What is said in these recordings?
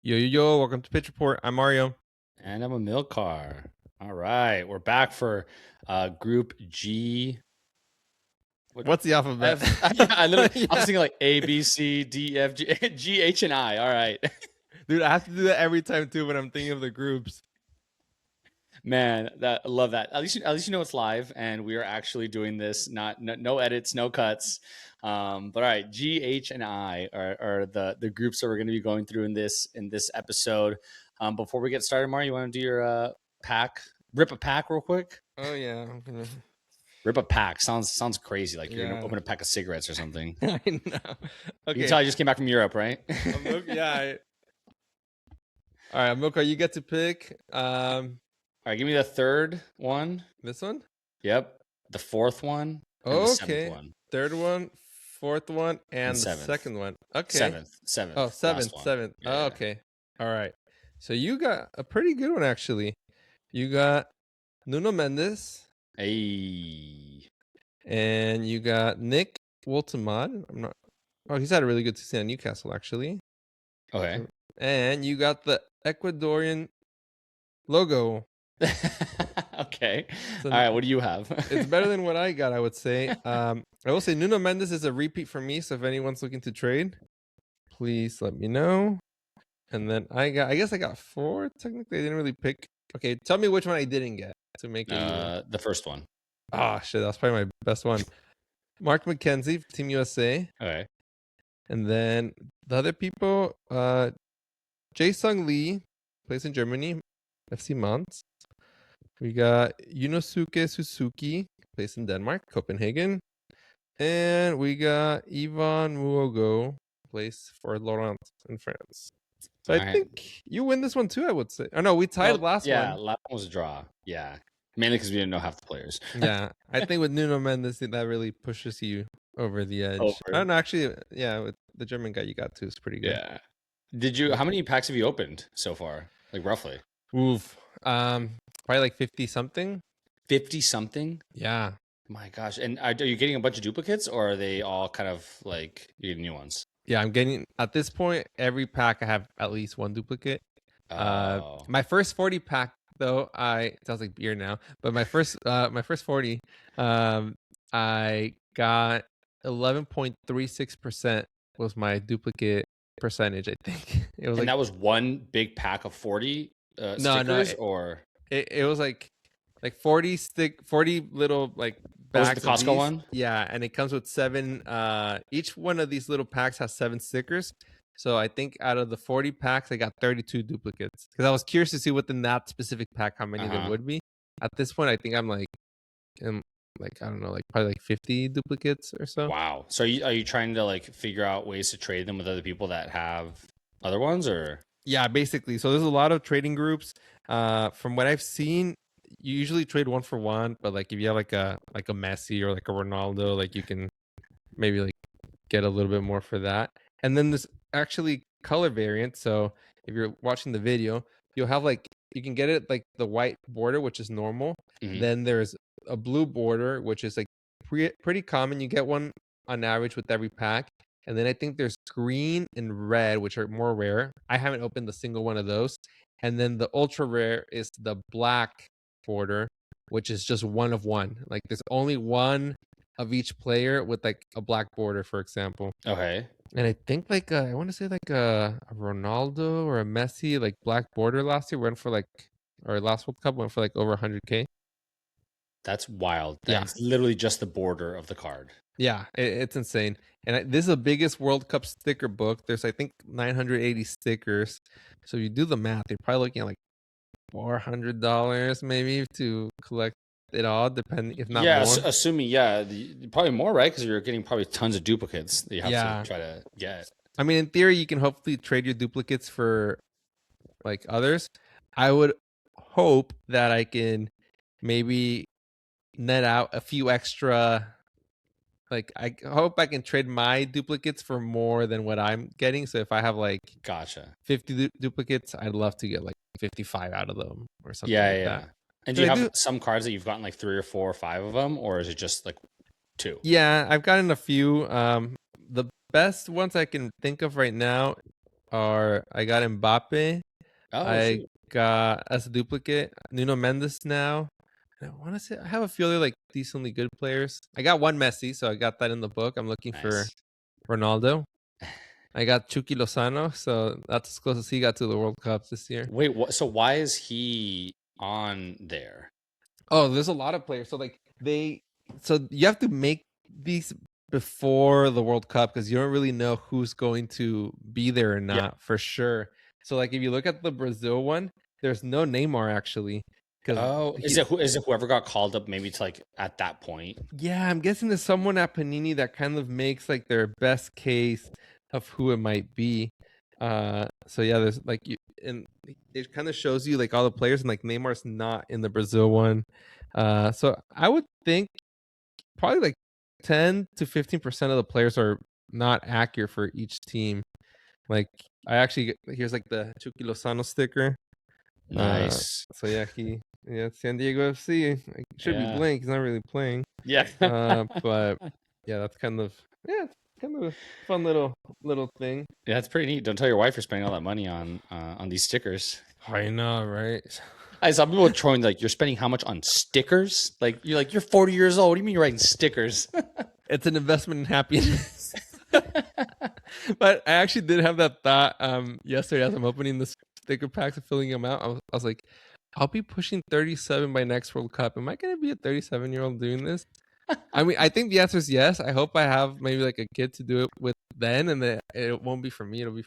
Yo, yo, yo, welcome to Pitch Report. I'm Mario. And I'm Amilcar. All right, we're back for Group G. What's the alphabet? Yeah, I was Yeah. thinking like A, B, C, D, F, G, G, H, and I. All right. Dude, I have to do that every time too when I'm thinking of the groups. Man, I love that. At least you know it's live, and we are actually doing this. No edits, no cuts. But all right, G, H, and I are the groups that we're going to be going through in this episode. Before we get started, Mario, you want to do your pack? Rip a pack real quick. Oh yeah, I'm gonna Rip a pack sounds crazy. Like you're Yeah. gonna open a pack of cigarettes or something. I know. You Okay. can tell I just came back from Europe, right? Yeah. All right, Amilcar, you get to pick. All right, give me the third one. This one. Yep. The fourth one. And the seventh one. Third one, fourth one, and the seventh. second one. Okay. Seventh. Oh, seventh. Yeah. Oh, okay. All right. So you got a pretty good one actually. You got Nuno Mendes. Hey. And you got Nick Woltemade. Oh, he's had a really good season at Newcastle, actually. Okay. And you got the Ecuadorian logo. Okay. So all right. What do you have? It's better than what I got, I would say. I will say Nuno Mendes is a repeat for me. So if anyone's looking to trade, please let me know. And then I guess I got 4. Technically, I didn't really pick. Okay, tell me which one I didn't get to make it. The first one. Ah, shit, that's probably my best one. Mark McKenzie, Team USA. Okay. And then the other people, Jae-Sung Lee, plays in Germany, FC Mainz. We got Yunosuke Suzuki, plays in Denmark, Copenhagen. And we got Ivan Muogo, plays for Laurent in France. So I think you win this one too, I would say. Oh, no, we tied last one. Yeah, last one was a draw. Yeah. Mainly because we didn't know half the players. Yeah, I think with Nuno Mendes, that really pushes you over the edge. I don't know, actually, yeah, with the German guy you got too is pretty good. Yeah. How many packs have you opened so far? Like roughly? Oof. Probably like 50 something. 50 something? Yeah. My gosh. And are you getting a bunch of duplicates, or are they all kind of like you get new ones? Yeah, I'm getting, at this point, every pack I have at least one duplicate. My first 40 pack though, it sounds like beer now, but my first 40, I got 11.36% was my duplicate percentage, I think. It was, and that was one big pack of 40 stickers, or it was like 40 little like bags. The Costco one? Yeah, and it comes with 7. Each one of these little packs has 7 stickers. So I think out of the 40 packs, I got 32 duplicates because I was curious to see within that specific pack how many there would be. At this point, I think I'm I don't know, like probably like 50 duplicates or so. Wow. So are you trying to like figure out ways to trade them with other people that have other ones, or? Yeah, basically. So there's a lot of trading groups. From what I've seen, you usually trade 1 for 1, but like if you have like a Messi or like a Ronaldo, like you can maybe like get a little bit more for that. And then there's actually color variant. So if you're watching the video, you'll have like, you can get it like the white border, which is normal. Mm-hmm. Then there's a blue border, which is like pretty common. You get one on average with every pack. And then I think there's green and red, which are more rare. I haven't opened a single one of those. And then the ultra rare is the black border, which is just 1 of 1. Like there's only 1 of each player with like a black border, for example. Okay. And I think like I want to say like a Ronaldo or a Messi like black border last year went for like, or last World Cup went for like over 100K. That's wild. Yeah. That's literally just the border of the card. Yeah, it's insane. And this is the biggest World Cup sticker book. There's I think 980 stickers. So if you do the math, you're probably looking at like $400 maybe to collect it all, depending, if not more. Assuming probably more, right? Because you're getting probably tons of duplicates that you have to try to get. I mean, in theory, you can hopefully trade your duplicates for like others. I would hope that I can maybe net out a few extra. Like I hope I can trade my duplicates for more than what I'm getting. So if I have like 50 duplicates, I'd love to get like 55 out of them or something like that. And do you have some cards that you've gotten like 3 or 4 or 5 of them, or is it just like 2? Yeah, I've gotten a few. The best ones I can think of right now I got Mbappe. Oh I shoot, got as a duplicate Nuno Mendes now. And I want to say I have a few other like decently good players. I got one Messi, so I got that in the book. I'm looking for nice. Ronaldo. I got Chucky Lozano, so that's as close as he got to the World Cup this year. Wait, what? So why is he on there? Oh, there's a lot of players. So you have to make these before the World Cup because you don't really know who's going to be there or Yeah. not for sure. So like if you look at the Brazil one, there's no Neymar actually because Oh, he. is it whoever got called up maybe to like at that point? Yeah, I'm guessing there's someone at Panini that kind of makes like their best case of who it might be. So yeah, there's like you and it kind of shows you like all the players and like Neymar's not in the Brazil one. So I would think probably like 10 to 15% of the players are not accurate for each team. Like I actually here's like the Chucky Lozano sticker. Uh, Nice. so yeah, San Diego FC. Like, should be Yeah. blank. He's not really playing. Yeah. But yeah, that's it's kind of a fun little thing. Yeah, it's pretty neat. Don't tell your wife you're spending all that money on these stickers. I know, right? I saw people trolling like you're spending how much on stickers? Like you're 40 years old. What do you mean you're writing stickers? It's an investment in happiness. But I actually did have that thought yesterday as I'm opening the sticker packs and filling them out. I was like, I'll be pushing 37 by next World Cup. Am I going to be a 37-year-old doing this? I mean, I think the answer is yes. I hope I have maybe like a kid to do it with then, and then it won't be for me. It'll be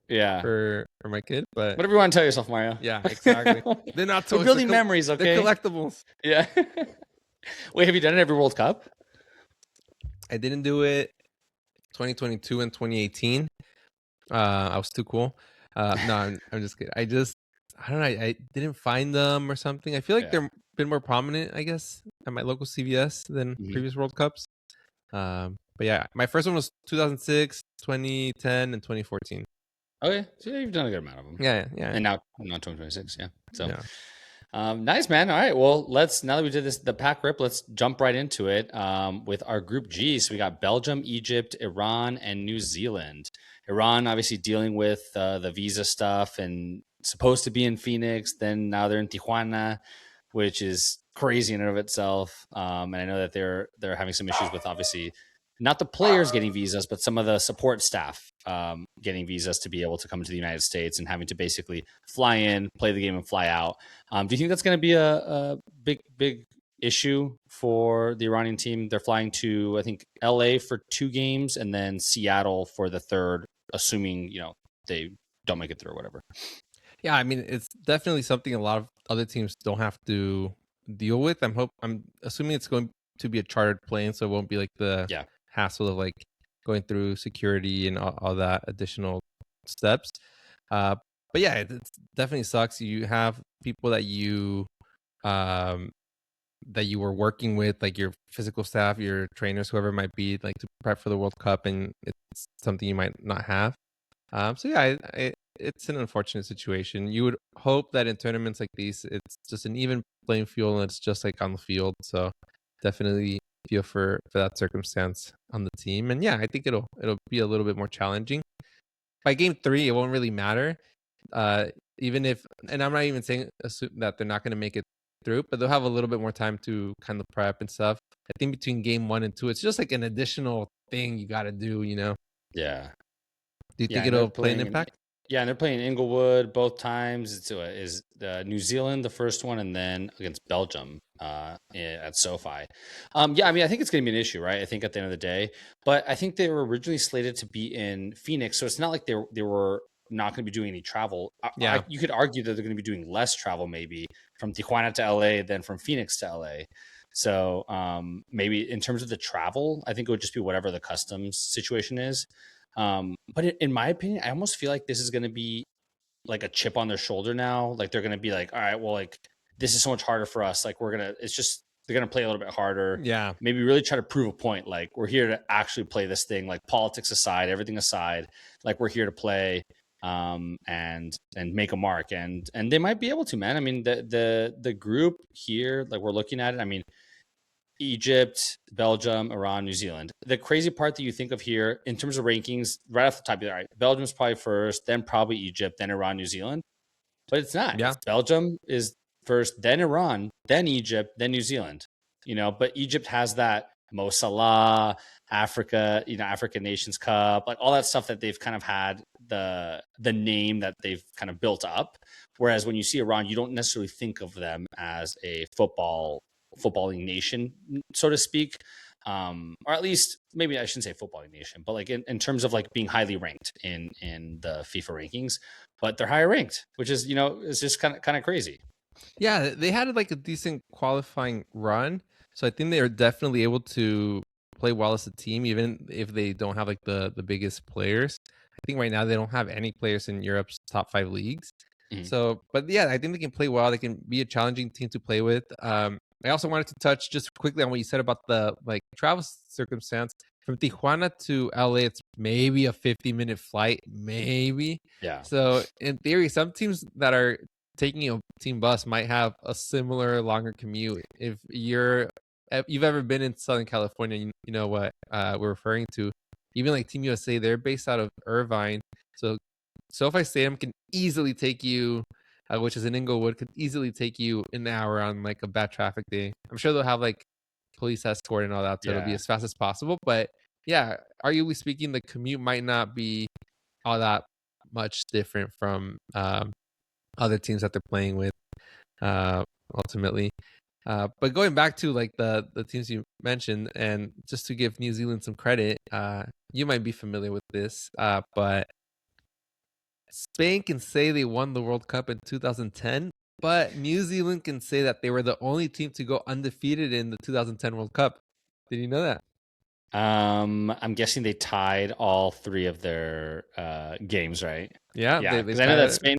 Yeah. for my kid. But Whatever you want to tell yourself, Mario. yeah, exactly. They're not We're toys. building memories, They're okay? collectibles. Yeah. Wait, have you done it every World Cup? I didn't do it 2022 and 2018. I was too cool. No, I'm just kidding. I don't know. I didn't find them or something. I feel like Yeah. they're been more prominent, I guess, at my local CVS than Mhm. previous World Cups. But yeah, my first one was 2006, 2010, and 2014. Okay, so yeah, you've done a good amount of them. Yeah. And now 2026, yeah. So Yeah. nice, man. All right, well, now that we did this, the pack rip, let's jump right into it with our Group G. So we got Belgium, Egypt, Iran, and New Zealand. Iran obviously dealing with the visa stuff and supposed to be in Phoenix. Then now they're in Tijuana, which is crazy in and of itself. And I know that they're having some issues with obviously not the players getting visas, but some of the support staff getting visas to be able to come to the United States and having to basically fly in, play the game, and fly out. Do you think that's going to be a big issue for the Iranian team? They're flying to, I think, LA for 2 games and then Seattle for the third, assuming they don't make it through or whatever. Yeah, I mean, it's definitely something a lot of other teams don't have to deal with. I'm assuming it's going to be a chartered plane, so it won't be like the hassle of like going through security and all that additional steps. But yeah, it definitely sucks. You have people that you were working with, like your physical staff, your trainers, whoever it might be, like to prep for the World Cup, and it's something you might not have. So yeah, it's an unfortunate situation. You would hope that in tournaments like these, it's just an even playing field and it's just like on the field. So definitely feel for that circumstance on the team. And yeah, I think it'll be a little bit more challenging. By game 3, it won't really matter. Even if, and I'm not even saying assume that they're not going to make it through, but they'll have a little bit more time to kind of prep and stuff. I think between game 1 and 2, it's just like an additional thing you got to do, Yeah. Do you think it'll play an impact? Yeah, and they're playing Inglewood both times. It's is New Zealand the first one, and then against Belgium at SoFi. Yeah, I mean, I think it's going to be an issue, right? I think at the end of the day, but I think they were originally slated to be in Phoenix, so it's not like they were not going to be doing any travel. Yeah. You could argue that they're going to be doing less travel, maybe from Tijuana to LA than from Phoenix to LA. So maybe in terms of the travel, I think it would just be whatever the customs situation is. But in my opinion, I almost feel like this is going to be like a chip on their shoulder now. Like they're going to be like, all right, well, like this is so much harder for us. Like they're going to play a little bit harder. Yeah. Maybe really try to prove a point. Like we're here to actually play this thing, like politics aside, everything aside, like we're here to play, and make a mark. And they might be able to, man. I mean, the group here, like we're looking at it. I mean, Egypt, Belgium, Iran, New Zealand. The crazy part that you think of here in terms of rankings, right off the top, you're right, Belgium's probably first, then probably Egypt, then Iran, New Zealand. But it's not. Yeah. It's Belgium is first, then Iran, then Egypt, then New Zealand. But Egypt has that Mo Salah, Africa, African Nations Cup, like all that stuff that they've kind of had the name that they've kind of built up. Whereas when you see Iran, you don't necessarily think of them as a footballing nation, so to speak. Or at least maybe I shouldn't say footballing nation, but like in terms of like being highly ranked in the FIFA rankings, but they're higher ranked, which is it's just kind of crazy. Yeah, they had like a decent qualifying run, so I think they are definitely able to play well as a team, even if they don't have like the biggest players. I think right now they don't have any players in Europe's top 5 leagues. Mhm. So, but yeah, I think they can play well. They can be a challenging team to play with. I also wanted to touch just quickly on what you said about the like travel circumstance from Tijuana to LA. It's maybe a 50-minute flight, maybe. Yeah. So in theory, some teams that are taking a team bus might have a similar longer commute. If you've ever been in Southern California, you know what we're referring to. Even like Team USA, they're based out of Irvine, so SoFi Stadium can easily take you, which is in Inglewood, could easily take you an hour on like a bad traffic day. I'm sure they'll have like police escort and all that, so it'll be Yeah. as fast as possible. But yeah, arguably speaking, the commute might not be all that much different from other teams that they're playing with ultimately. But going back to like the teams you mentioned, and just to give New Zealand some credit, you might be familiar with this, but Spain can say they won the World Cup in 2010, but New Zealand can say that they were the only team to go undefeated in the 2010 World Cup. Did you know that? I'm guessing they tied all 3 of their games, right? Yeah, Yeah, they because I know that tied. Spain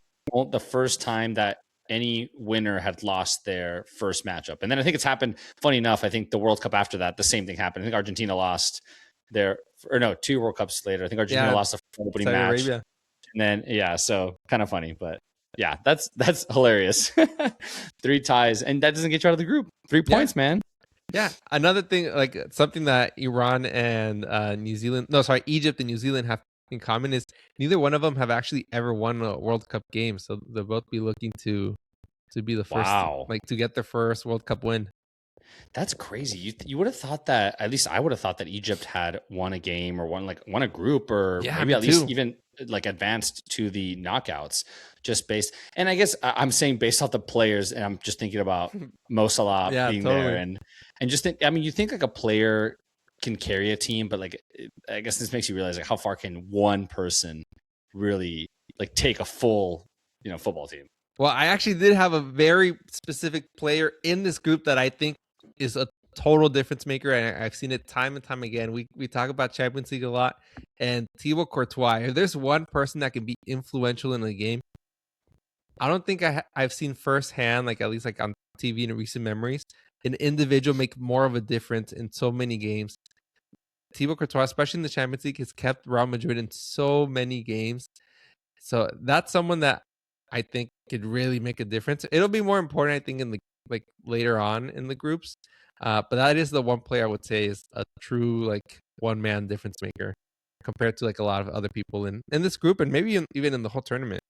the first time that any winner had lost their first matchup, and then I think it's happened. Funny enough, I think the World Cup after that, the same thing happened. I think Argentina lost their, or no, 2 World Cups later. I think Argentina Yeah, lost the opening Saudi match, Arabia. and then so kind of funny, but yeah, that's hilarious. 3 ties, and that doesn't get you out of the group. 3 Yeah. points, man. Yeah, another thing, like something that Iran and Egypt and New Zealand have in common is neither one of them have actually ever won a World Cup game. So they'll both be looking to be the first, Wow. like to get their first World Cup win. That's crazy. You would have thought that, at least I would have thought that Egypt had won a game or won a group, or Yeah, maybe me at least too. even like advanced to the knockouts, just based. And I guess I'm saying based off the players, and I'm just thinking about Mo Salah Yeah, being there, totally. and just think. I mean, you think like a player can carry a team, but like I guess this makes you realize like how far can one person really like take a full football team. Well, I actually did have a very specific player in this group that I think is a total difference maker, and I've seen it time and time again. We talk about Champions League a lot, and Thibaut Courtois. If there's one person that can be influential in a game, I don't think I've seen firsthand, like at least like on TV in recent memories, an individual make more of a difference in so many games. Thibaut Courtois, especially in the Champions League, has kept Real Madrid in so many games. So that's someone that I think could really make a difference. It'll be more important, I think, in the like later on in the groups. But that is the one player I would say is a true like one man difference maker compared to like a lot of other people in this group, and maybe even in the whole tournament.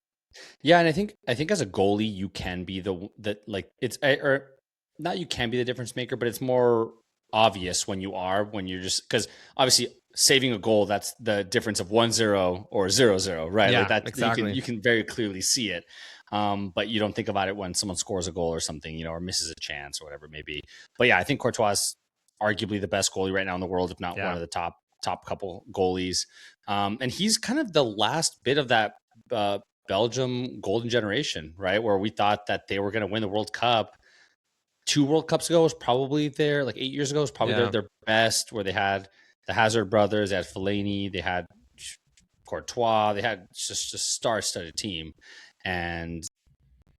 Yeah, and I think as a goalie, you can be the like it's or not you can be the difference maker, but it's more obvious when you're just because obviously saving a goal, that's the difference of 1-0 or 0-0, right? Like Yeah, that exactly. you can very clearly see it. But you don't think about it when someone scores a goal or something, or misses a chance or whatever it may be. But yeah, I think Courtois is arguably the best goalie right now in the world, if not one of the top couple goalies. And he's kind of the last bit of that Belgium golden generation, right? Where we thought that they were going to win the World Cup. 2 World Cups ago was probably like 8 years ago was probably their best, where they had the Hazard brothers, they had Fellaini, they had Courtois, they had just a star-studded team, and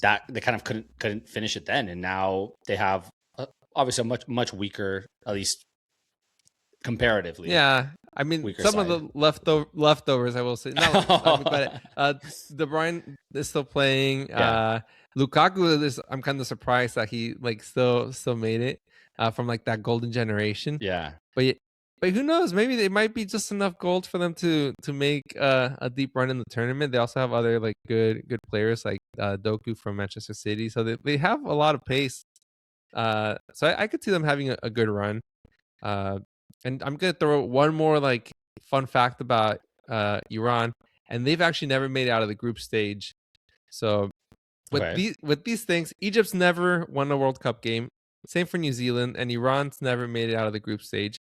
that they kind of couldn't finish it then. And now they have obviously a much weaker, at least comparatively. Yeah, I mean, some side. of the leftovers, I will say. No, I mean, but De Bruyne is still playing. Yeah. Lukaku is. I'm kind of surprised that he like still made it. from like that golden generation. Yeah. But but who knows? Maybe it might be just enough gold for them to make a deep run in the tournament. They also have other like good players like Doku from Manchester City, so they have a lot of pace. So I could see them having a good run. And I'm gonna throw one more like fun fact about Iran, and they've actually never made it out of the group stage. So with these things, Egypt's never won a World Cup game. Same for New Zealand, and Iran's never made it out of the group stage.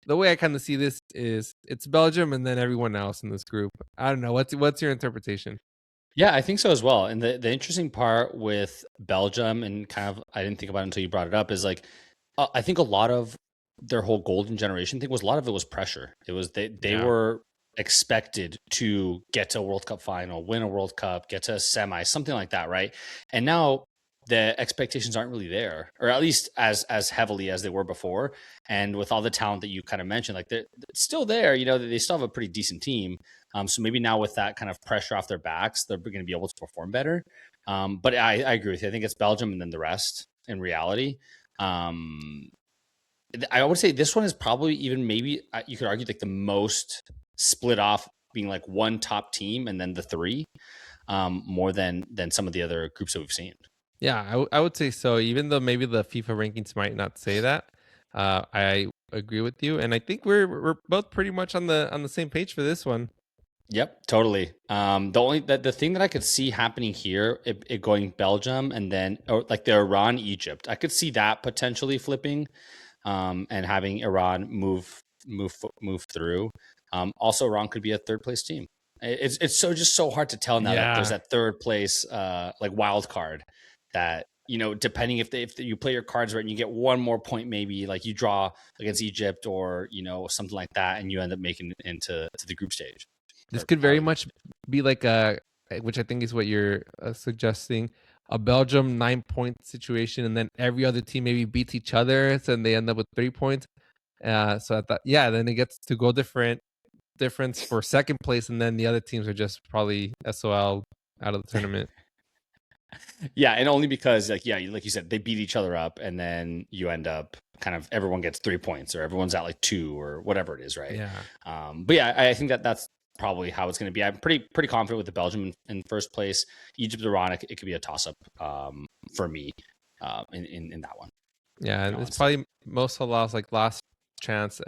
The way I kind of see this is it's Belgium and then everyone else in this group. I don't know. What's your interpretation? Yeah, I think so as well. And the interesting part with Belgium, and kind of I didn't think about it until you brought it up, is like I think a lot of their whole golden generation thing was, a lot of it was pressure. It was they were expected to get to a World Cup final, win a World Cup, get to a semi, something like that, right? And now the expectations aren't really there, or at least as heavily as they were before. And with all the talent that you kind of mentioned, like they're still there, you know, they still have a pretty decent team. So maybe now with that kind of pressure off their backs, they're going to be able to perform better. But I agree with you. I think it's Belgium and then the rest in reality. I would say this one is probably even, maybe you could argue, like the most split off, being like one top team and then the three, more than some of the other groups that we've seen. Yeah, I would say so. Even though maybe the FIFA rankings might not say that, I agree with you, and I think we're both pretty much on the same page for this one. Yep, totally. The thing that I could see happening here, it going Belgium and then, or like the Iran Egypt, I could see that potentially flipping, and having Iran move through. Also, Iran could be a third place team. It's so hard to tell now that there's that third place like wild card that, you know, depending if you play your cards right and you get one more point, maybe like you draw against Egypt or, you know, something like that, and you end up making it into the group stage. This could very much be like which I think is what you're suggesting, a Belgium 9-point situation, and then every other team maybe beats each other, so they end up with 3 points. So at that, then it gets to go difference for second place, and then the other teams are just probably SOL out of the tournament. Yeah, and only because like you said, they beat each other up, and then you end up kind of everyone gets 3 points, or everyone's at like 2 or whatever it is, right? Yeah. But yeah, I think that's probably how it's going to be. I'm pretty confident with the Belgium in first place. Egypt, Iran, it could be a toss up for me in that one. Yeah, it's probably Mo Salah's like last chance.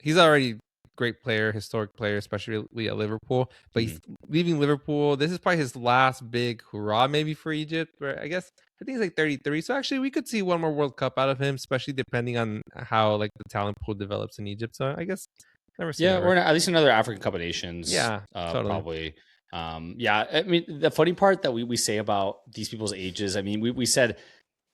He's already great player, historic player, especially at Liverpool. But he's leaving Liverpool. This is probably his last big hurrah, maybe for Egypt. Where I think he's like 33. So actually, we could see one more World Cup out of him, especially depending on how like the talent pool develops in Egypt. So I guess never. Or at least another African Cup of Nations. Yeah, totally. Probably. Yeah, I mean, the funny part that we say about these people's ages, I mean, we said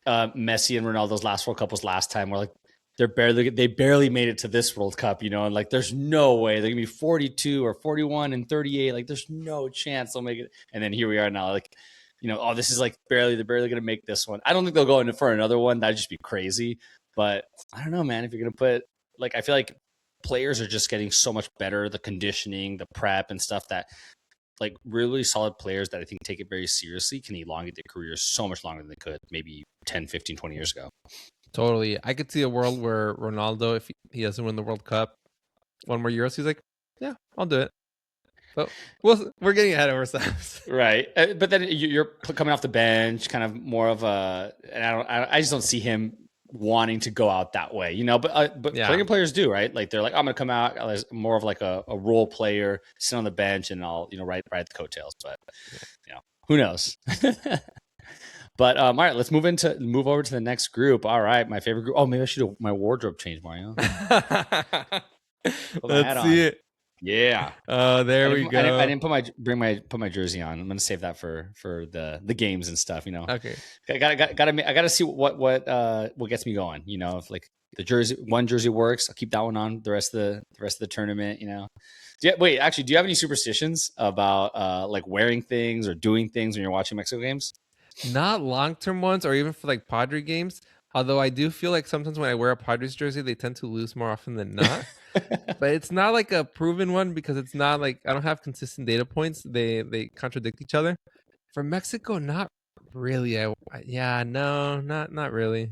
Messi and Ronaldo's last World Cup was last time. We're like, they barely made it to this World Cup, you know, and like there's no way they're gonna be 42 or 41 and 38. Like there's no chance they'll make it. And then here we are now, like, you know, oh, this is like they're barely gonna make this one. I don't think they'll go in for another one. That'd just be crazy. But I don't know, man. If you're gonna put, like, I feel like players are just getting so much better, the conditioning, the prep and stuff, that like really solid players that I think take it very seriously can elongate their careers so much longer than they could maybe 10, 15, 20 years ago. Totally. I could see a world where Ronaldo, if he doesn't win the World Cup, one more Euros, he's like, yeah, I'll do it. But we're getting ahead of ourselves. Right. But then you're coming off the bench, kind of more of a, and I just don't see him wanting to go out that way, you know, but plenty of players do, right? Like they're like, I'm going to come out as more of like a role player, sit on the bench, and I'll, you know, ride the coattails. But, you know, who knows? But all right, let's move over to the next group. All right, my favorite group. Oh, maybe I should do my wardrobe change, Mario. Let's see it. Yeah. Oh, there we go. I didn't put my jersey on. I'm gonna save that for the games and stuff. You know. Okay. I gotta see what gets me going. You know, if like one jersey works, I'll keep that one on the rest of the tournament. You know. Do you have any superstitions about like wearing things or doing things when you're watching Mexico games? Not long-term ones, or even for like Padre games. Although I do feel like sometimes when I wear a Padres jersey, they tend to lose more often than not. But it's not like a proven one because it's not like I don't have consistent data points. They contradict each other. For Mexico, not really. Not really.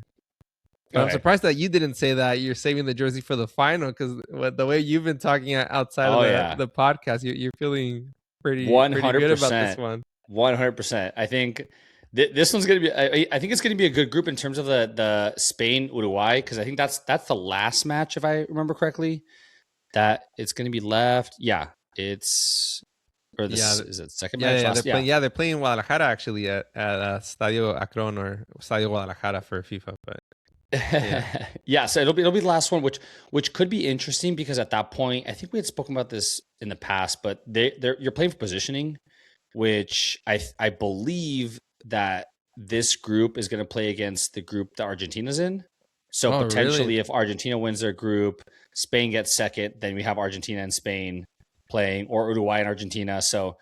But I'm Okay. surprised that you didn't say that you're saving the jersey for the final, because the way you've been talking outside of Oh yeah, the podcast, you're feeling one pretty hundred good about this percent, one. 100%. I think this one's gonna be. I think it's gonna be a good group in terms of the Spain Uruguay, because I think that's the last match, if I remember correctly. That it's gonna be left. Yeah, it's or Yeah, this is it second yeah, match yeah. They're last. Yeah. playing. Yeah, they're playing Guadalajara actually at Estadio Akron or Estadio Guadalajara for FIFA. But yeah, Yeah, so it'll be the last one, which could be interesting because at that point, I think we had spoken about this in the past, but they're you're playing for positioning, which I believe that this group is going to play against the group that Argentina's in. So oh really? potentially, if Argentina wins their group, Spain gets second, then we have Argentina and Spain playing, or Uruguay and Argentina. So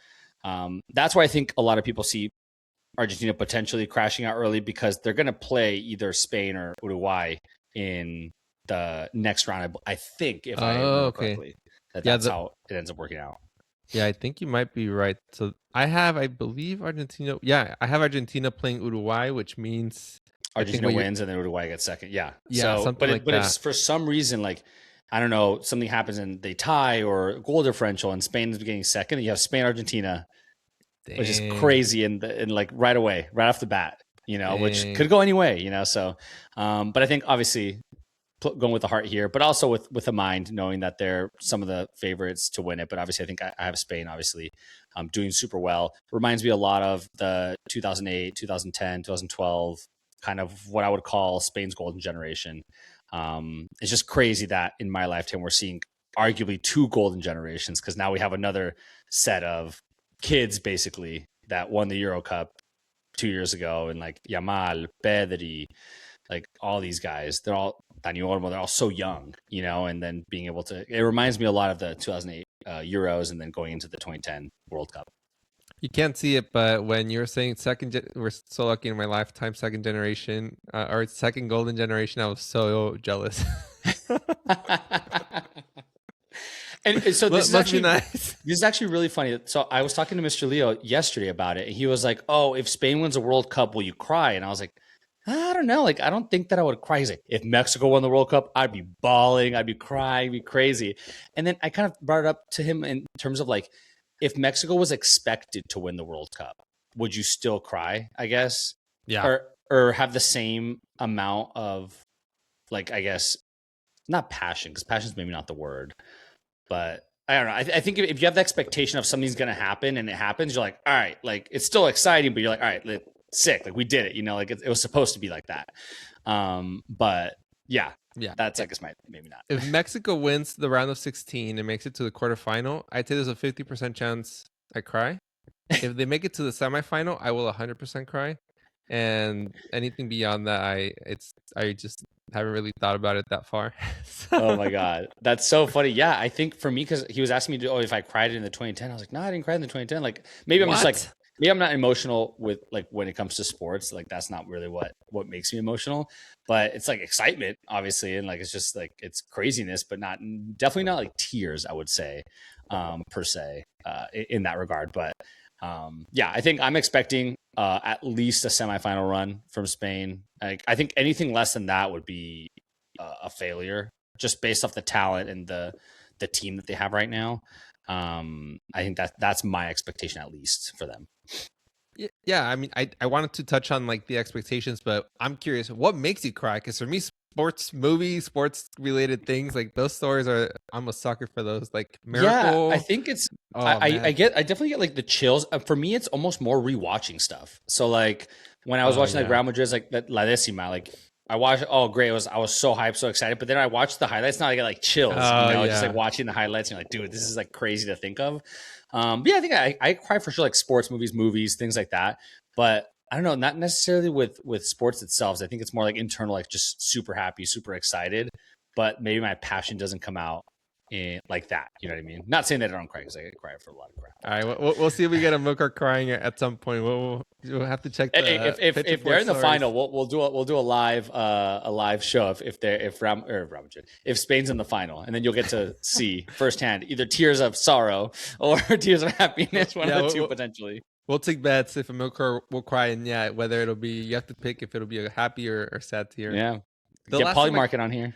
that's why I think a lot of people see Argentina potentially crashing out early, because they're going to play either Spain or Uruguay in the next round. I think, if I Oh, remember okay. correctly, Yeah, that's how it ends up working out. yeah. I think you might be right. So I believe Argentina. Yeah, I have Argentina playing Uruguay, which means I think Argentina what you're. wins and then Uruguay gets second. Yeah. Yeah, So, something like but if that. for some reason, like, I don't know, something happens and they tie or goal differential and Spain is getting second, you have Spain, Argentina, which is Dang, crazy, and like right away, right off the bat, which dang. could go any way, So, but I think obviously going with the heart here, but also with a mind, knowing that they're some of the favorites to win it. But obviously, I think I have Spain, obviously, doing super well. Reminds me a lot of the 2008, 2010, 2012, kind of what I would call Spain's golden generation. It's just crazy that in my lifetime we're seeing arguably two golden generations, because now we have another set of kids basically that won the Euro Cup 2 years ago, and like Yamal, Pedri, like all these guys, they're all Dani Olmo, they're all so young, and then being able to, it reminds me a lot of the 2008 Euros, and then going into the 2010 World Cup. You can't see it, but when you're saying we're so lucky in my lifetime, second generation, or second golden generation, I was so jealous. And so this is Must be actually nice. this is actually really funny. So I was talking to Mr. Leo yesterday about it, and he was like, "Oh, if Spain wins a World Cup, will you cry?" And I was like, "I don't know. Like, I don't think that I would cry." He's like, "If Mexico won the World Cup, I'd be bawling, I'd be crying, I'd be crazy." And then I kind of brought it up to him in terms of like, if Mexico was expected to win the World Cup, would you still cry? I guess, Yeah. or have the same amount of, like, I guess, not passion, because passion is maybe not the word. But I don't know. I think if you have the expectation of something's going to happen and it happens, you're like, all right, like it's still exciting, but you're like, all right, like, sick, like we did it, like it was supposed to be like that. But yeah, that's, I guess, maybe not. If Mexico wins the round of 16 and makes it to the quarterfinal, I'd say there's a 50% chance I cry. If they make it to the semifinal, I will 100% cry. And anything beyond that, I just haven't really thought about it that far. Oh my god, that's so funny. Yeah, I think for me, because he was asking me if I cried in the 2010, I was like, no, I didn't cry in the 2010. Like maybe I'm just like, maybe I'm not emotional with, like, when it comes to sports. Like that's not really what makes me emotional. But it's like excitement, obviously, and like it's just like it's craziness, but definitely not like tears, I would say, per se, in that regard. But yeah, I think I'm expecting at least a semifinal run from Spain. I think anything less than that would be a failure, just based off the talent and the team that they have right now. I think that's my expectation, at least for them. Yeah, I mean, I wanted to touch on like the expectations, but I'm curious, what makes you cry? Because for me, sports movies, sports related things, like those stories I'm a sucker for those. Like Miracle. Yeah, I think it's Oh, I man. I definitely get like the chills. For me, it's almost more rewatching stuff. So like when I was watching like Real Madrid's like that La Decima, like I watched. Oh, great! I was so hyped, so excited. But then I watched the highlights. Now I get like chills. Just like watching the highlights. And you're like, dude, this is like crazy to think of. But yeah, I think I cry for sure, like sports movies, things like that. But I don't know, not necessarily with sports itself. I think it's more like internal, like just super happy, super excited. But maybe my passion doesn't come out in like that. You know what I mean? Not saying that I don't cry, because I cry for a lot of crap. All right, we'll see if we get Amilcar crying at some point. We'll have to check the if they're in the final, we'll do a live show if Spain's in the final, and then you'll get to see firsthand either tears of sorrow or tears of happiness, one of the two potentially. We'll take bets if Amilcar will cry, and whether it'll be, you have to pick if it'll be a happy or sad tear. Yeah. The Get last Poly time Market on here.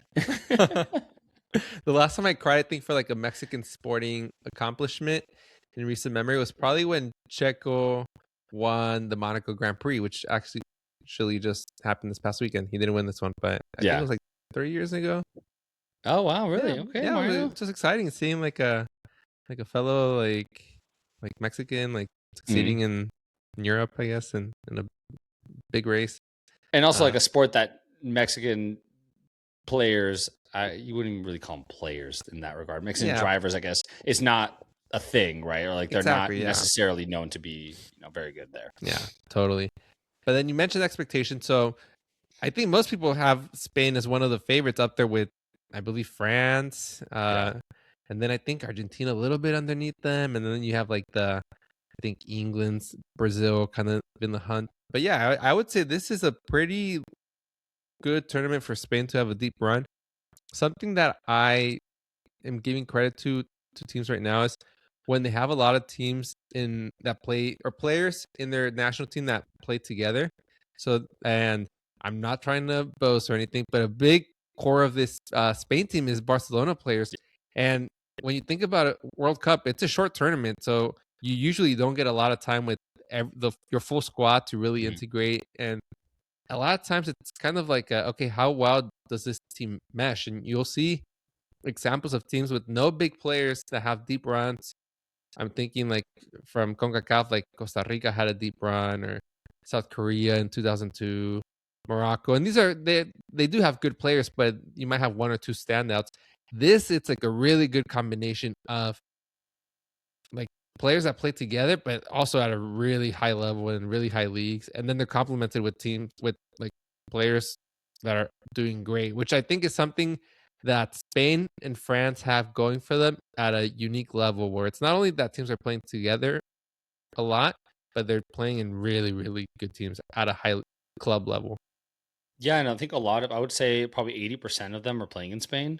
the last time I cried, I think, for like a Mexican sporting accomplishment in recent memory was probably when Checo won the Monaco Grand Prix, which actually just happened this past weekend. He didn't win this one, but I think it Yeah. was like 3 years ago. Oh wow, really? Yeah, Okay, yeah, it Mario. was just exciting seeing like a fellow like Mexican like Mhm. succeeding in Europe, I guess, and in a big race. And also like Uh, a sport that Mexican players, you wouldn't even really call them players in that regard. Mexican yeah, drivers, I guess, it's not a thing, right? Or like they're not exactly. Yeah, necessarily known to be, very good there. yeah, totally. But then you mentioned expectation, so I think most people have Spain as one of the favorites up there with, I believe, France, Yeah. and then I think Argentina a little bit underneath them, and then you have like I think England's, Brazil kind of in the hunt. But yeah, I would say this is a pretty good tournament for Spain to have a deep run. Something that I am giving credit to teams right now is when they have a lot of teams in that play or players in their national team that play together. So, and I'm not trying to boast or anything, but a big core of this Spain team is Barcelona players. And when you think about it, World Cup, it's a short tournament, so you usually don't get a lot of time with your full squad to really Mhm. integrate. And a lot of times it's kind of like, okay, how well does this team mesh? And you'll see examples of teams with no big players that have deep runs. I'm thinking like from CONCACAF, like Costa Rica had a deep run, or South Korea in 2002, Morocco, and these are they do have good players, but you might have one or two standouts. It's like a really good combination of like players that play together, but also at a really high level and really high leagues, and then they're complemented with teams with like players that are doing great, which I think is something that Spain and France have going for them at a unique level, where it's not only that teams are playing together a lot, but they're playing in really, really good teams at a high club level. Yeah, and I think I would say probably 80% of them are playing in Spain,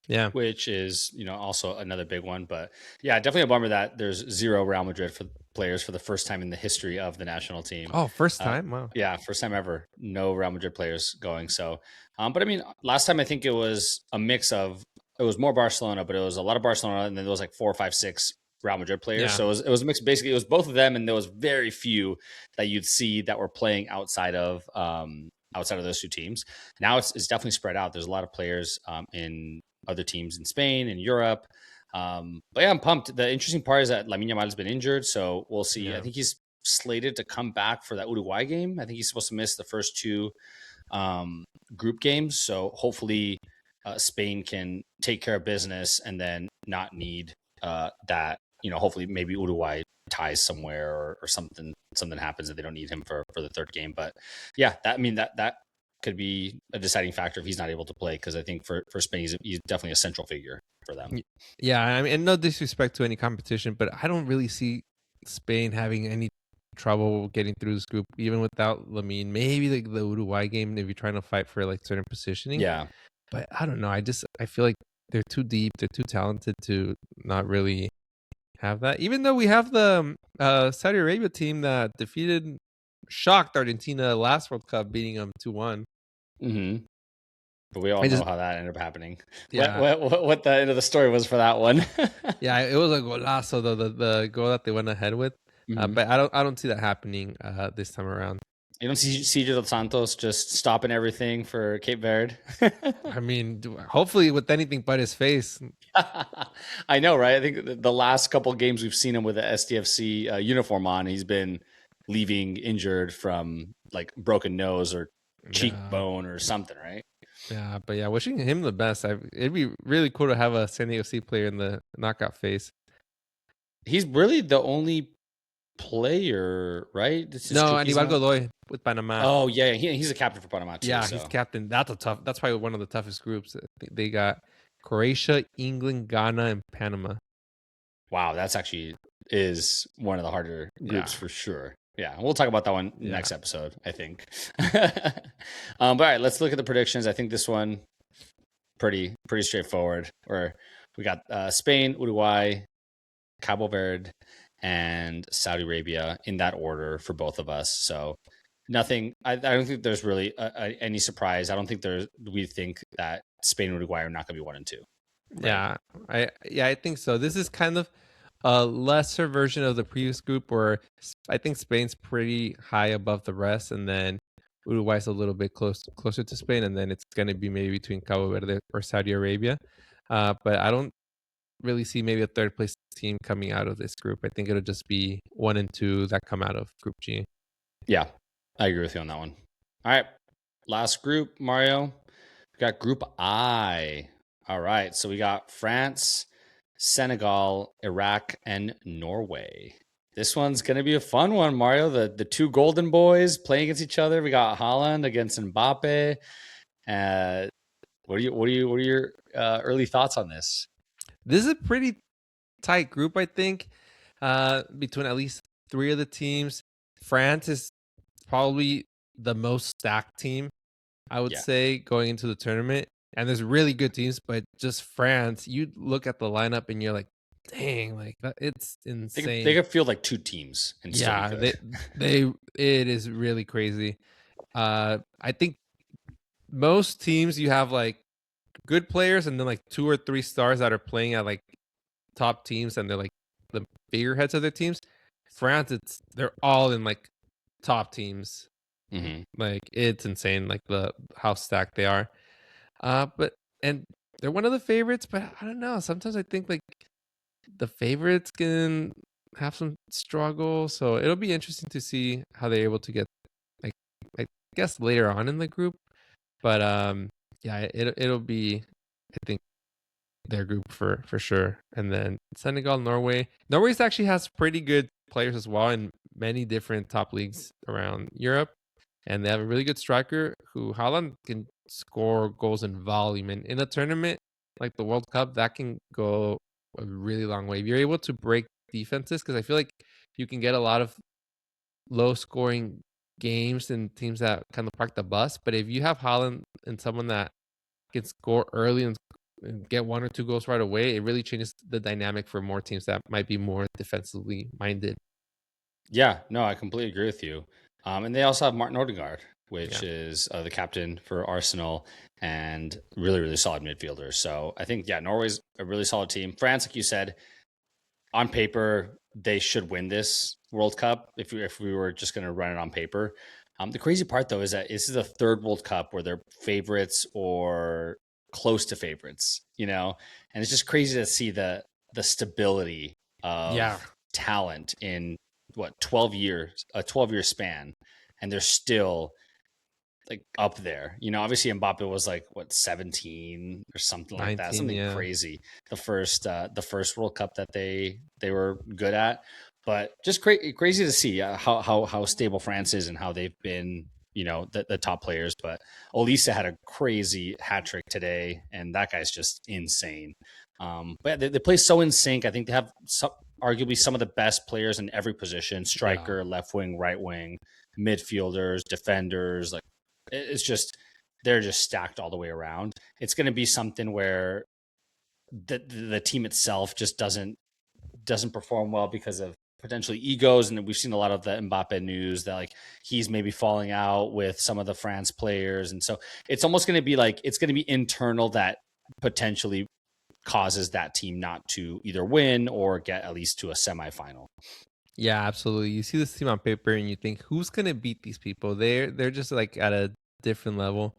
Yeah. which is, also another big one. But yeah, definitely a bummer that there's zero Real Madrid for players for the first time in the history of the national team. Oh, first Uh, time? Wow. yeah, first time ever, no Real Madrid players going. So, but I mean, last time I think it was a mix of, it was more Barcelona, but it was a lot of Barcelona, and then there was like 4 or 5, 6 Real Madrid players. Yeah. So it was a mix. Basically, it was both of them, and there was very few that you'd see that were playing outside of those two teams. Now it's definitely spread out. There's a lot of players in other teams in Spain and Europe. But yeah, I'm pumped. The interesting part is that Lamine Yamal has been injured, so we'll see. I Yeah. think he's slated to come back for that Uruguay game. I think he's supposed to miss the first two group games. So hopefully Spain can take care of business and then not need that. Hopefully maybe Uruguay ties somewhere, or something happens that they don't need him for the third game. But yeah, that could be a deciding factor if he's not able to play, because I think for Spain he's definitely a central figure for them. Yeah. I mean, and no disrespect to any competition, but I don't really see Spain having any trouble getting through this group, even without Lamine. Maybe like the Uruguay game if you're trying to fight for like certain positioning. Yeah. But I don't know. I feel like they're too deep. They're too talented to not really have that. Even though we have the Saudi Arabia team that shocked Argentina last World Cup, beating them 2-1. Mm-hmm. But we all I know just how that ended up happening. yeah What the end of the story was for that one. yeah it was a golazo, the goal that they went ahead with. Mhm. But I don't see that happening this time around. You don't see Cedro dos Santos just stopping everything for Cape Verde. I mean, hopefully with anything but his face. I know, right? I think the last couple games we've seen him with the SDFC uniform on, he's been leaving injured from like broken nose or Yeah, cheekbone or something, right? yeah, but yeah, wishing him the best. It'd be really cool to have a San Diego C player in the knockout phase. He's really the only player, right? No, He's Aníbal not. Godoy with Panama. Oh yeah, he's a captain for Panama too. Yeah, he's So captain. That's probably one of the toughest groups. They got Croatia, England, Ghana, and Panama. wow, that's actually is one of the harder Yeah, groups for sure. Yeah, we'll talk about that one yeah, next episode, I think. But all right, let's look at the predictions. I think this one pretty straightforward. Where we got Spain, Uruguay, Cabo Verde, and Saudi Arabia in that order for both of us. So nothing. I don't think there's really any surprise. I don't think we think that Spain and Uruguay are not going to be 1 and 2. Right? I think so. This is kind of a lesser version of the previous group where I think Spain's pretty high above the rest, and then Uruguay's a little bit closer to Spain, and then it's going to be maybe between Cabo Verde or Saudi Arabia. But I don't really see maybe a third place team coming out of this group. I think it'll just be 1 and 2 that come out of Group G. Yeah, I agree with you on that one. All right, last group, Mario. We got Group I. All right, so we got France, Senegal, Iraq, and Norway. This one's gonna be a fun one, Mario. The two golden boys playing against each other. We got Haaland against Mbappe. What are your early thoughts on this? This is a pretty tight group, I think, between at least 3 of the teams. France is probably the most stacked team, I would say, going into the tournament. And there's really good teams, but just France, you look at the lineup and you're like, dang, like it's insane. They could feel like 2 teams. And it is really crazy. I think most teams you have like good players and then like 2 or 3 stars that are playing at like top teams and they're like the bigger heads of their teams. France, they're all in like top teams. Mm-hmm. Like it's insane, like how stacked they are. But they're one of the favorites, but I don't know. Sometimes I think like the favorites can have some struggle, so it'll be interesting to see how they're able to get like I guess later on in the group. But it'll be I think their group for sure. And then Senegal, Norway's actually has pretty good players as well in many different top leagues around Europe. And they have a really good striker who Haaland can score goals in volume. And in a tournament like the World Cup, that can go a really long way. If you're able to break defenses, because I feel like you can get a lot of low scoring games and teams that kind of park the bus. But if you have Haaland and someone that can score early and get 1 or 2 goals right away, it really changes the dynamic for more teams that might be more defensively minded. Yeah, no, I completely agree with you. And they also have Martin Odegaard, which is the captain for Arsenal and really, really solid midfielder. So I think, Norway's a really solid team. France, like you said, on paper, they should win this World Cup if we were just going to run it on paper. The crazy part, though, is that this is the 3rd World Cup where they're favorites or close to favorites, and it's just crazy to see the stability of talent in 12 years, a 12-year span, and they're still like up there. Obviously Mbappe was like 17 or something like 19, that, something crazy. The first World Cup that they were good at, but just crazy to see how stable France is and how they've been. The top players, but Olise had a crazy hat trick today, and that guy's just insane. But they play so in sync. I think they have arguably some of the best players in every position: striker, left wing, right wing, midfielders, defenders. Like it's just they're just stacked all the way around. It's going to be something where the team itself just doesn't perform well because of potentially egos, and we've seen a lot of the Mbappe news that like he's maybe falling out with some of the France players, and so it's almost going to be like it's going to be internal that potentially causes that team not to either win or get at least to a semifinal. Yeah, absolutely. You see this team on paper and you think, who's going to beat these people? They're just like at a different level,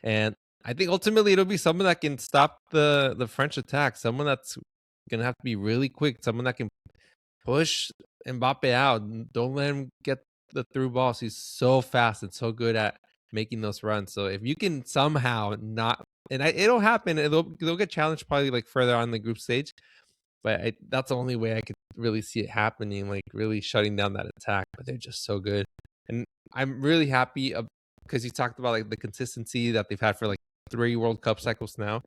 and I think ultimately it'll be someone that can stop the French attack, someone that's going to have to be really quick, someone that can push Mbappe out. Don't let him get the through balls. He's so fast and so good at making those runs. So if you can somehow not, and it'll happen, they'll get challenged probably like further on the group stage. But that's the only way I could really see it happening, like really shutting down that attack. But they're just so good, and I'm really happy because you talked about like the consistency that they've had for like 3 World Cup cycles now.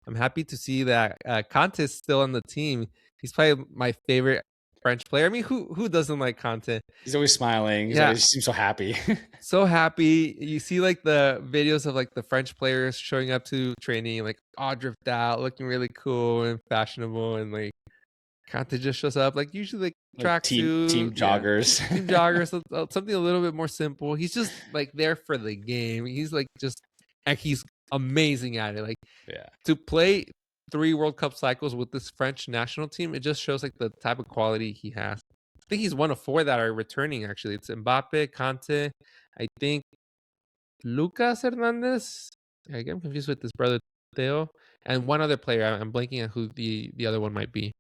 I'm happy to see that Kanté is still on the team. He's probably my favorite French player. I mean, who doesn't like Kanté? He's always smiling. He seems so happy. So happy. You see like the videos of like the French players showing up to training, like all dripped out, looking really cool and fashionable, and like Kante just shows up like usually like Like team tracksuit, joggers. team joggers, something a little bit more simple. He's just like there for the game. He's like just, and he's amazing at it. Like Yeah. to play 3 World Cup cycles with this French national team, it just shows like the type of quality he has. I think he's one of 4 that are returning. Actually, it's Mbappe, Kante, I think Lucas Hernandez. I get confused with his brother Theo, and one other player. I'm blanking on who the other one might be.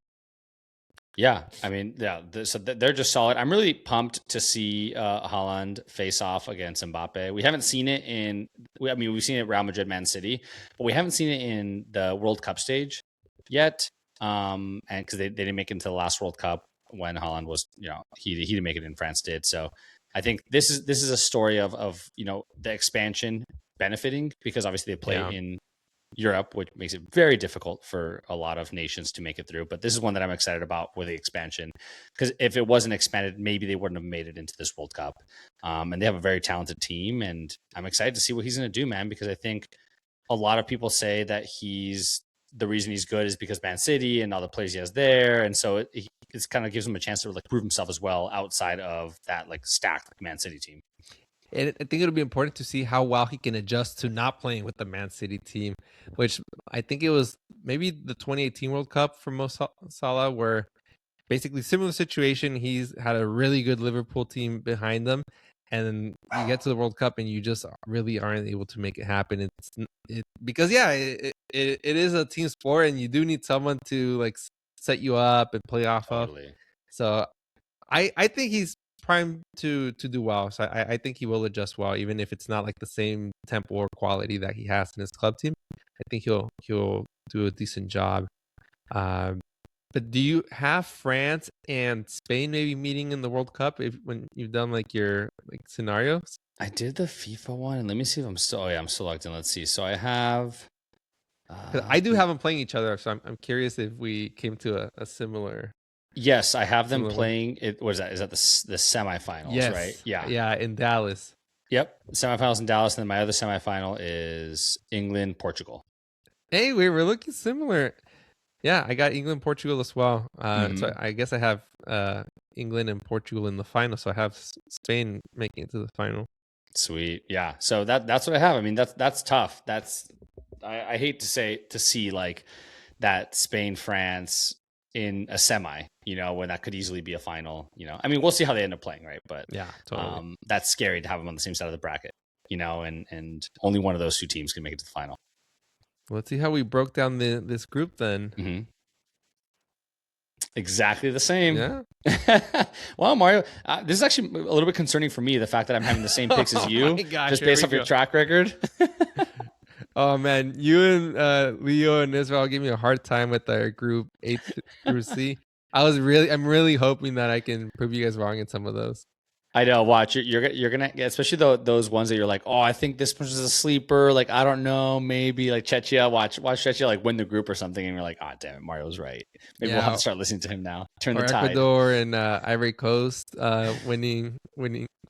Yeah, I mean, yeah, so they're just solid. I'm really pumped to see Haaland face off against Mbappe. We haven't seen it we've seen it Real Madrid, Man City, but we haven't seen it in the World Cup stage yet. And because they didn't make it into the last World Cup when Haaland was, he didn't make it in, France did. So I think this is a story of the expansion benefiting, because obviously they play in Europe, which makes it very difficult for a lot of nations to make it through. But this is one that I'm excited about with the expansion, because if it wasn't expanded, maybe they wouldn't have made it into this World Cup. And they have a very talented team, and I'm excited to see what he's going to do, man, because I think a lot of people say that the reason he's good is because Man City and all the players he has there. And so it kind of gives him a chance to like prove himself as well outside of that like stacked Man City team. And I think it'll be important to see how well he can adjust to not playing with the Man City team, which I think it was maybe the 2018 World Cup for Mo Salah, where basically similar situation. He's had a really good Liverpool team behind them, and then you get to the World Cup and you just really aren't able to make it happen. Because it is a team sport, and you do need someone to like set you up and play off of. So I think he's primed to do well. So I think he will adjust well, even if it's not like the same tempo or quality that he has in his club team. I think he'll do a decent job. But do you have France and Spain maybe meeting in the World Cup when you've done like your like scenarios? I did the FIFA one, and let me see if I'm still. Oh yeah, I'm still logged in. Let's see. So I have. I do have them playing each other, so I'm curious if we came to a similar. Yes, I have them playing. What is that? Is that the semifinals? Yes. Right. Yeah. Yeah, in Dallas. Yep, semifinals in Dallas, and then my other semifinal is England, Portugal. Hey, we're looking similar. Yeah, I got England, Portugal as well. So I guess I have England and Portugal in the final. So I have Spain making it to the final. Sweet, yeah. So that's what I have. I mean, that's tough. I hate to see like that Spain, France in a semi. When that could easily be a final. I mean, we'll see how they end up playing, right? But yeah, totally. That's scary to have them on the same side of the bracket. And only one of those 2 teams can make it to the final. Let's see how we broke down this group then. Mm-hmm. Exactly the same. Yeah. Well, Mario, this is actually a little bit concerning for me, the fact that I'm having the same picks as you, just based off your track record. Oh man, you and Leo and Israel gave me a hard time with our group A through C. I'm really hoping that I can prove you guys wrong in some of those. I know. Watch, you're gonna get, especially those ones that you're like, oh, I think this person's a sleeper. Like, I don't know, maybe like Chechia. Watch Chechia like win the group or something, and you're like, oh, damn it, Mario's right. Maybe we'll have to start listening to him now. Turn the tide. Ecuador and Ivory Coast winning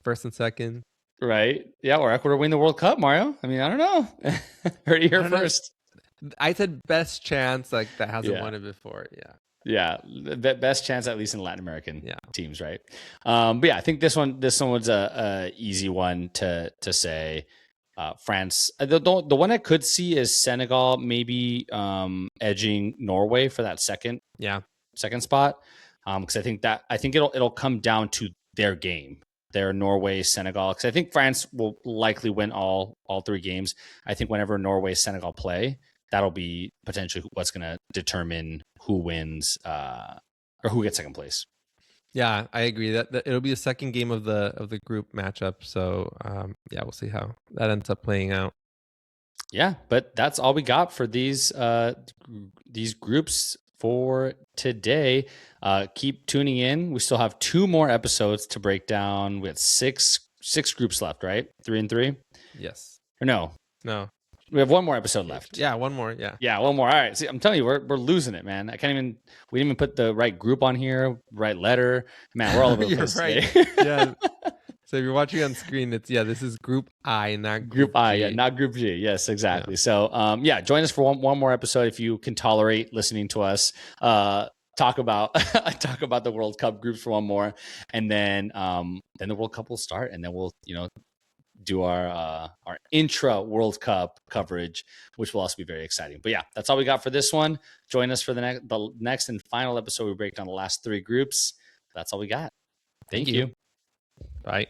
first and second. Right? Yeah, or Ecuador win the World Cup, Mario. I mean, I don't know. Heard it here first. I said best chance, like that hasn't won it before. Yeah. Yeah, the best chance, at least in Latin American teams, right? But yeah, I think this one was a easy one to say. France, the one I could see is Senegal, maybe edging Norway for that second spot, because I think it'll come down to their game, their Norway Senegal, because I think France will likely win all 3 games. I think whenever Norway Senegal play, that'll be potentially what's going to determine who wins or who gets second place. Yeah, I agree that it'll be the second game of the group matchup. So we'll see how that ends up playing out. Yeah, but that's all we got for these groups for today. Keep tuning in. We still have 2 more episodes to break down. We have six groups left, right? 3 and 3. Yes. Or no? No. We have 1 more episode left. Yeah, 1 more. Yeah. Yeah, 1 more. All right. See, I'm telling you, we're losing it, man. We didn't even put the right group on here, right letter. Man, we're all over the place right. today. Yeah. So if you're watching on screen, this is Group I, not Group I, G. not Group G. Yes, exactly. Yeah. So, join us for one more episode if you can tolerate listening to us. talk about the World Cup groups for one more, and then the World Cup will start, and then we'll do our intra World Cup coverage, which will also be very exciting. But yeah, that's all we got for this one. Join us for the next and final episode. We break down the last 3 groups. That's all we got. Thank you. Bye.